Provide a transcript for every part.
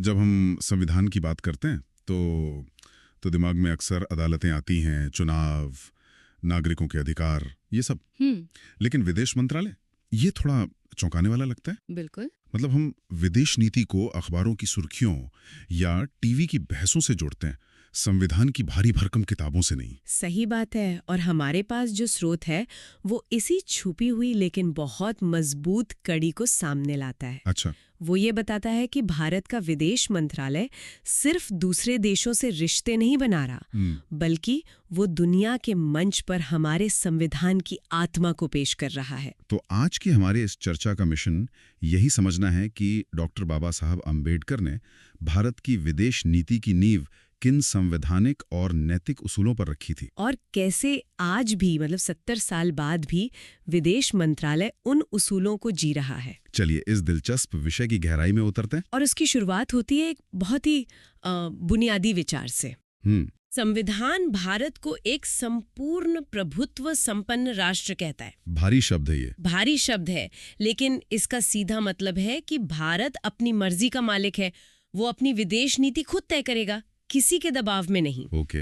जब हम संविधान की बात करते हैं तो दिमाग में अक्सर अदालतें आती हैं, चुनाव, नागरिकों के अधिकार, ये सब। लेकिन विदेश मंत्रालय, ये थोड़ा चौंकाने वाला लगता है। बिल्कुल। मतलब हम विदेश नीति को अखबारों की सुर्खियों या टीवी की बहसों से जोड़ते हैं, संविधान की भारी भरकम किताबों से नहीं। सही बात है। और हमारे पास जो स्रोत है वो इसी छुपी हुई लेकिन बहुत मजबूत कड़ी को सामने लाता है। अच्छा। वो ये बताता है कि भारत का विदेश मंत्रालय सिर्फ दूसरे देशों से रिश्ते नहीं बना रहा, बल्कि वो दुनिया के मंच पर हमारे संविधान की आत्मा को पेश कर रहा है। तो आज की हमारे इस चर्चा का मिशन यही समझना है कि डॉक्टर बाबा साहब अम्बेडकर ने भारत की विदेश नीति की नींव किन संवैधानिक और नैतिक उसूलों पर रखी थी, और कैसे आज भी, मतलब 70 साल बाद भी, विदेश मंत्रालय उन उसूलों को जी रहा है। चलिए इस दिलचस्प विषय की गहराई में उतरते हैं। और उसकी शुरुआत होती है एक बहुत ही बुनियादी विचार से। संविधान भारत को एक संपूर्ण प्रभुत्व संपन्न राष्ट्र कहता है। भारी शब्द है ये। भारी शब्द है, लेकिन इसका सीधा मतलब है कि भारत अपनी मर्जी का मालिक है। वो अपनी विदेश नीति खुद तय करेगा, किसी के दबाव में नहीं। ओके।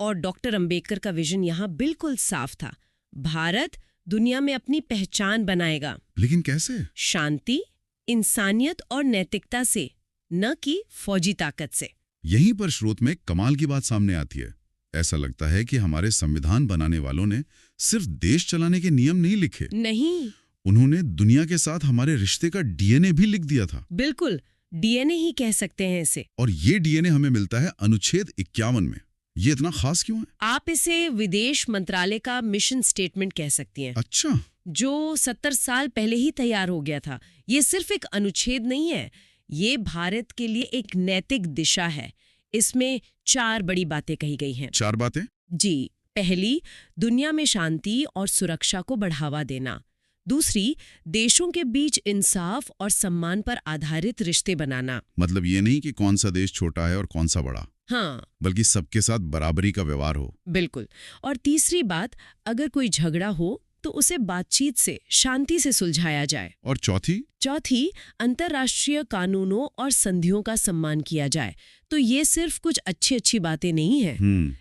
और डॉक्टर अंबेडकर का विजन यहाँ बिल्कुल साफ था। भारत दुनिया में अपनी पहचान बनाएगा। लेकिन कैसे? शांति, इंसानियत और नैतिकता से, न कि फौजी ताकत से। यहीं पर स्रोत में कमाल की बात सामने आती है। ऐसा लगता है कि हमारे संविधान बनाने वालों ने सिर्फ देश चलाने के नियम नहीं लिखे। नहीं, उन्होंने दुनिया के साथ हमारे रिश्ते का डीएनए भी लिख दिया था। बिल्कुल, डीएनए ही कह सकते हैं इसे। और ये डीएनए हमें मिलता है अनुच्छेद 51 में। ये इतना खास क्यों है? आप इसे विदेश मंत्रालय का मिशन स्टेटमेंट कह सकती हैं। अच्छा। जो 70 साल पहले ही तैयार हो गया था। ये सिर्फ एक अनुच्छेद नहीं है, ये भारत के लिए एक नैतिक दिशा है। इसमें 4 बड़ी बातें कही गई हैं। 4 बातें? जी। पहली, दुनिया में शांति और सुरक्षा को बढ़ावा देना। दूसरी, देशों के बीच इंसाफ और सम्मान पर आधारित रिश्ते बनाना। मतलब ये नहीं कि कौन सा देश छोटा है और कौन सा बड़ा, हाँ, बल्कि सबके साथ बराबरी का व्यवहार हो। बिल्कुल। और तीसरी बात, अगर कोई झगड़ा हो तो उसे बातचीत से, शांति से सुलझाया जाए। और चौथी, अंतर्राष्ट्रीय कानूनों और संधियों का सम्मान किया जाए। तो ये सिर्फ कुछ अच्छी बातें नहीं है।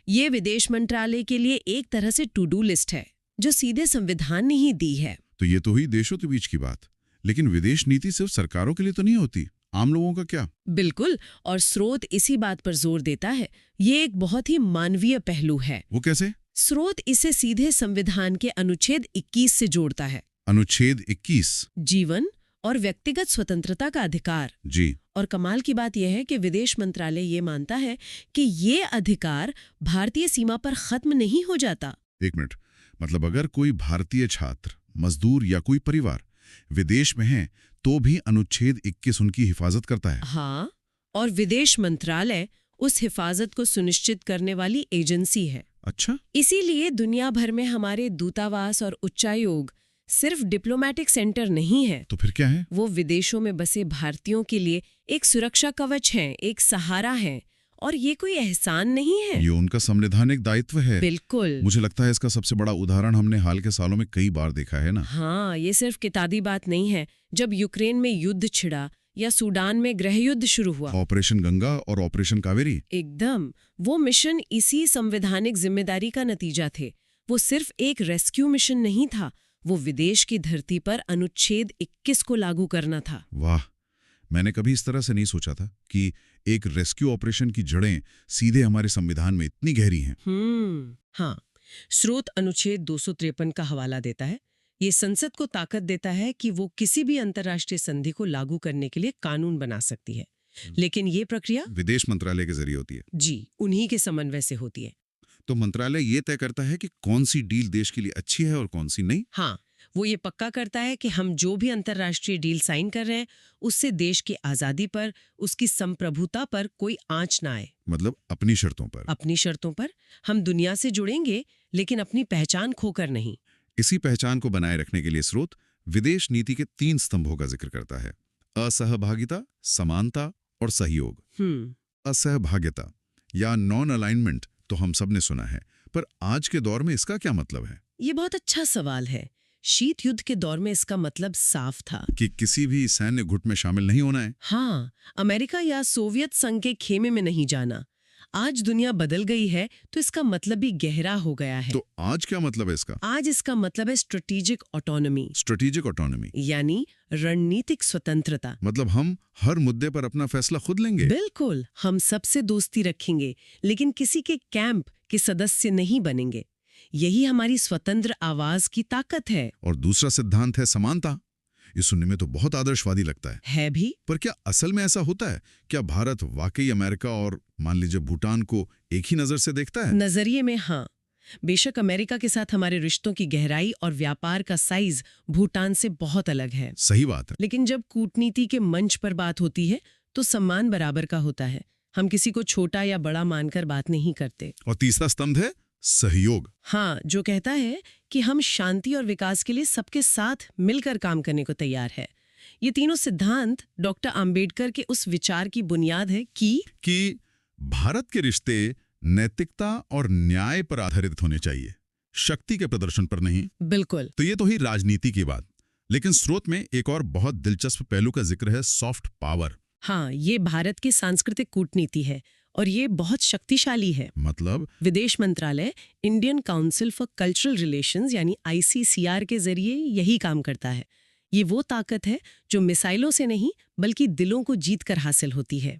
ये विदेश मंत्रालय के लिए एक तरह से टू डू लिस्ट है, जो सीधे संविधान ने ही दी है। तो ये तो हुई देशों के बीच की बात। लेकिन विदेश नीति सिर्फ सरकारों के लिए तो नहीं होती, आम लोगों का क्या? बिल्कुल, और स्रोत इसी बात पर जोर देता है। ये एक बहुत ही मानवीय पहलू है। वो कैसे? स्रोत इसे सीधे संविधान के अनुच्छेद 21 से जोड़ता है। अनुच्छेद 21? जीवन और व्यक्तिगत स्वतंत्रता का अधिकार। जी। और कमाल की बात यह है कि विदेश मंत्रालय ये मानता है कि ये अधिकार भारतीय सीमा पर खत्म नहीं हो जाता। एक मिनट, मतलब अगर कोई भारतीय छात्र, मजदूर या कोई परिवार विदेश में है तो भी अनुच्छेद 21 उनकी हिफाजत करता है? हाँ, और विदेश मंत्रालय उस हिफाजत को सुनिश्चित करने वाली एजेंसी है। अच्छा। इसीलिए दुनिया भर में हमारे दूतावास और उच्चायोग सिर्फ डिप्लोमेटिक सेंटर नहीं है। तो फिर क्या है? वो विदेशों में बसे भारतीयों के लिए एक सुरक्षा कवच है, एक सहारा है। और ये कोई एहसान नहीं है, ये उनका संवैधानिक दायित्व है। बिल्कुल। मुझे लगता है इसका सबसे बड़ा उदाहरण हमने हाल के सालों में कई बार देखा है ना। हाँ, ये सिर्फ किताबी बात नहीं है। जब यूक्रेन में युद्ध छिड़ा या सूडान में गृह युद्ध शुरू हुआ, ऑपरेशन गंगा और ऑपरेशन कावेरी, एकदम वो मिशन इसी संवैधानिक जिम्मेदारी का नतीजा थे। वो सिर्फ एक रेस्क्यू मिशन नहीं था, वो विदेश की धरती पर अनुच्छेद 21 को लागू करना था। वाह, मैंने कभी इस तरह से नहीं सोचा था कि एक रेस्क्यू ऑपरेशन की जड़ें सीधे हमारे संविधान में इतनी गहरी हैं। हाँ, स्रोत अनुच्छेद 253 का हवाला देता है। ये संसद को ताकत देता है कि वो किसी भी अंतर्राष्ट्रीय संधि को लागू करने के लिए कानून बना सकती है। लेकिन ये प्रक्रिया विदेश मंत्रालय के जरिए होती है। जी, उन्हीं के समन्वय से होती है। तो मंत्रालय ये तय करता है कि कौन सी डील देश के लिए अच्छी है और कौन सी नहीं। हाँ, वो ये पक्का करता है कि हम जो भी अंतर्राष्ट्रीय डील साइन कर रहे हैं उससे देश की आजादी पर, उसकी संप्रभुता पर कोई आंच ना आए। मतलब अपनी शर्तों पर। अपनी शर्तों पर हम दुनिया से जुड़ेंगे, लेकिन अपनी पहचान खोकर नहीं। इसी पहचान को बनाए रखने के लिए स्रोत विदेश नीति के 3 स्तंभों का जिक्र करता है: असहभागिता, समानता और सहयोग। असहभागिता या नॉन अलाइनमेंट तो हम सब ने सुना है, पर आज के दौर में इसका क्या मतलब है? ये बहुत अच्छा सवाल है, शीत युद्ध के दौर में इसका मतलब साफ था कि किसी भी सैन्य गुट में शामिल नहीं होना है। हाँ, अमेरिका या सोवियत संघ के खेमे में नहीं जाना। आज दुनिया बदल गई है तो इसका मतलब भी गहरा हो गया है। तो आज क्या मतलब है इसका? आज इसका मतलब है स्ट्रेटेजिक ऑटोनॉमी। स्ट्रेटेजिक ऑटोनॉमी यानी रणनीतिक स्वतंत्रता। मतलब हम हर मुद्दे पर अपना फैसला खुद लेंगे। बिल्कुल, हम सबसे दोस्ती रखेंगे लेकिन किसी के कैंप के सदस्य नहीं बनेंगे। यही हमारी स्वतंत्र आवाज की ताकत है। और दूसरा सिद्धांत है समानता। ये सुनने में तो बहुत आदर्शवादी लगता है भी। पर क्या असल में ऐसा होता है? क्या भारत वाकई अमेरिका और मान लीजिए भूटान को एक ही नजर से देखता है? नजरिए में हाँ। बेशक अमेरिका के साथ हमारे रिश्तों की गहराई और व्यापार का साइज भूटान से बहुत अलग है। सही बात है। लेकिन जब कूटनीति के मंच पर बात होती है तो सम्मान बराबर का होता है। हम किसी को छोटा या बड़ा मानकर बात नहीं करते। और तीसरा स्तंभ है सहयोग। हाँ, जो कहता है कि हम शांति और विकास के लिए सबके साथ मिलकर काम करने को तैयार है। ये तीनों सिद्धांत डॉक्टर अंबेडकर के उस विचार की बुनियाद है कि भारत के रिश्ते नैतिकता और न्याय पर आधारित होने चाहिए, शक्ति के प्रदर्शन पर नहीं। बिल्कुल। तो ये तो ही राजनीति की बात। लेकिन स्रोत में एक और बहुत दिलचस्प पहलू का जिक्र है, सॉफ्ट पावर। हाँ, ये भारत की सांस्कृतिक कूटनीति है और ये बहुत शक्तिशाली है। मतलब विदेश मंत्रालय Indian council for cultural relations यानी ICCR के जरिए यही काम करता है। ये वो ताकत है जो मिसाइलों से नहीं बल्कि दिलों को जीतकर हासिल होती है।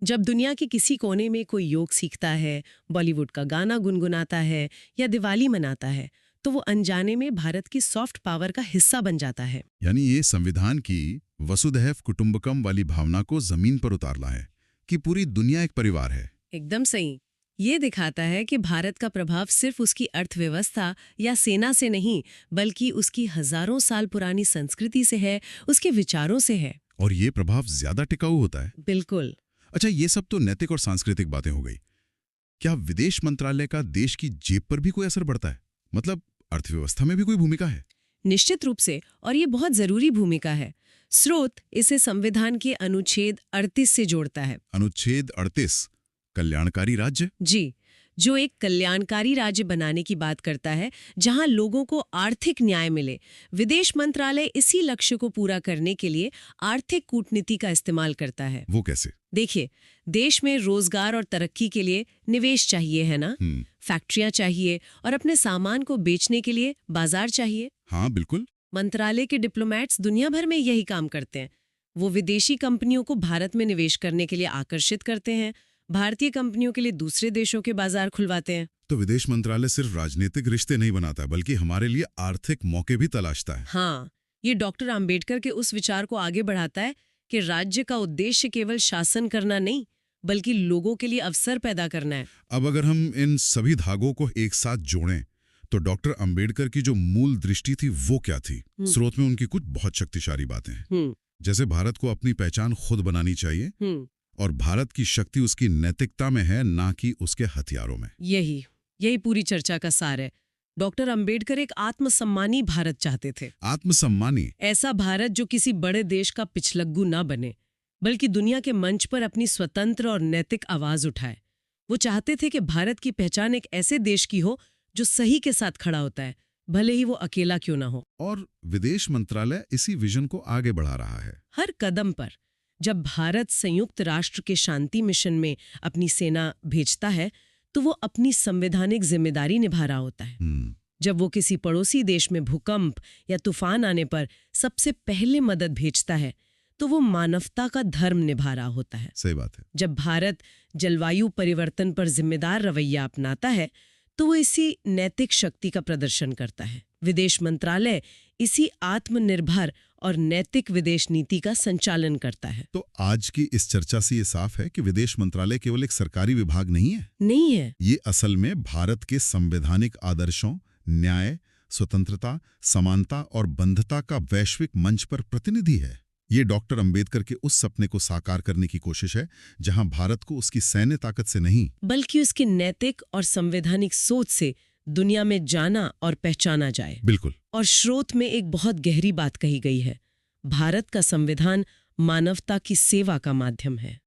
जब दुनिया के किसी कोने में कोई योग सीखता है, बॉलीवुड का गाना गुनगुनाता है या दिवाली मनाता है तो वो अनजाने में भारत की सॉफ्ट पावर का हिस्सा बन जाता है। यानी ये संविधान की वसुधैव कुटुंबकम वाली भावना को जमीन पर उतारना है कि पूरी दुनिया एक परिवार है। एकदम सही। ये दिखाता है कि भारत का प्रभाव सिर्फ उसकी अर्थव्यवस्था या सेना से नहीं बल्कि उसकी हजारों साल पुरानी संस्कृति से है, उसके विचारों से है। और ये प्रभाव ज्यादा टिकाऊ होता है। बिल्कुल। अच्छा, ये सब तो नैतिक और सांस्कृतिक बातें हो गई। क्या विदेश मंत्रालय का देश की जेब पर भी कोई असर पड़ता है? मतलब अर्थव्यवस्था में भी कोई भूमिका है? निश्चित रूप से, और ये बहुत जरूरी भूमिका है। स्रोत इसे संविधान के अनुच्छेद 38 से जोड़ता है। अनुच्छेद 38 कल्याणकारी राज्य? जी, जो एक कल्याणकारी राज्य बनाने की बात करता है जहां लोगों को आर्थिक न्याय मिले। विदेश मंत्रालय इसी लक्ष्य को पूरा करने के लिए आर्थिक कूटनीति का इस्तेमाल करता है। वो कैसे? देखिए, देश में रोजगार और तरक्की के लिए निवेश चाहिए, है ना? फैक्ट्रियां चाहिए और अपने सामान को बेचने के लिए बाजार चाहिए। हाँ, बिल्कुल। मंत्रालय के डिप्लोमैट्स दुनिया भर में यही काम करते हैं। वो विदेशी कंपनियों को भारत में निवेश करने के लिए आकर्षित करते हैं, भारतीय कंपनियों के लिए दूसरे देशों के बाजार खुलवाते हैं। तो विदेश मंत्रालय सिर्फ राजनीतिक रिश्ते नहीं बनाता बल्कि हमारे लिए आर्थिक मौके भी तलाशता है। हाँ, ये डॉक्टर अंबेडकर के उस विचार को आगे बढ़ाता है कि राज्य का उद्देश्य केवल शासन करना नहीं बल्कि लोगों के लिए अवसर पैदा करना है। अब अगर हम इन सभी धागों को एक साथ जोड़ें तो डॉक्टर अंबेडकर की जो मूल दृष्टि थी वो क्या थी? स्रोत में उनकी कुछ बहुत शक्तिशाली बातें हैं, जैसे भारत को अपनी पहचान खुद बनानी चाहिए और भारत की शक्ति उसकी नैतिकता में है, ना कि उसके हथियारों में। यही पूरी चर्चा का सार है। डॉक्टर अंबेडकर एक आत्मसम्मानी भारत चाहते थे। आत्मसम्मानी? ऐसा भारत जो किसी बड़े देश का पिछलग्गू ना बने बल्कि दुनिया के मंच पर अपनी स्वतंत्र और नैतिक आवाज उठाए। वो चाहते थे कि भारत की पहचान एक ऐसे देश की हो जो सही के साथ खड़ा होता है, भले ही वो अकेला क्यों ना हो। और विदेश मंत्रालय इसी विजन को आगे बढ़ा रहा है हर कदम पर। जब भारत संयुक्त राष्ट्र के शांति मिशन में अपनी सेना भेजता है तो वो अपनी संवैधानिक जिम्मेदारी निभा रहा होता है। जब वो किसी पड़ोसी देश में भूकंप या तूफान आने पर सबसे पहले मदद भेजता है तो वो मानवता का धर्म निभा रहा होता है। सही बात है। जब भारत जलवायु परिवर्तन पर जिम्मेदार रवैया अपनाता है तो वो इसी नैतिक शक्ति का प्रदर्शन करता है। विदेश मंत्रालय इसी आत्मनिर्भर और नैतिक विदेश नीति का संचालन करता है। तो आज की इस चर्चा से ये साफ है कि विदेश मंत्रालय केवल एक सरकारी विभाग नहीं है। ये असल में भारत के संवैधानिक आदर्शों, न्याय, स्वतंत्रता, समानता और बंधुता का वैश्विक मंच पर प्रतिनिधि है। ये डॉक्टर अंबेडकर के उस सपने को साकार करने की कोशिश है जहां भारत को उसकी सैन्य ताकत से नहीं बल्कि उसकी नैतिक और संवैधानिक सोच से दुनिया में जाना और पहचाना जाए। बिल्कुल। और स्रोत में एक बहुत गहरी बात कही गई है, भारत का संविधान मानवता की सेवा का माध्यम है।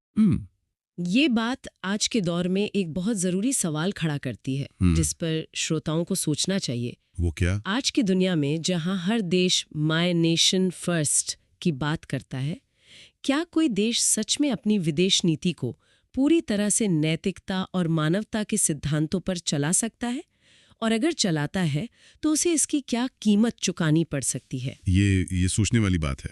ये बात आज के दौर में एक बहुत जरूरी सवाल खड़ा करती है, जिस पर श्रोताओं को सोचना चाहिए। वो क्या? आज की दुनिया में जहां हर देश माय नेशन फर्स्ट की बात करता है, क्या कोई देश सच में अपनी विदेश नीति को पूरी तरह से नैतिकता और मानवता के सिद्धांतों पर चला सकता है? और अगर चलाता है तो उसे इसकी क्या कीमत चुकानी पड़ सकती है? ये सोचने वाली बात है।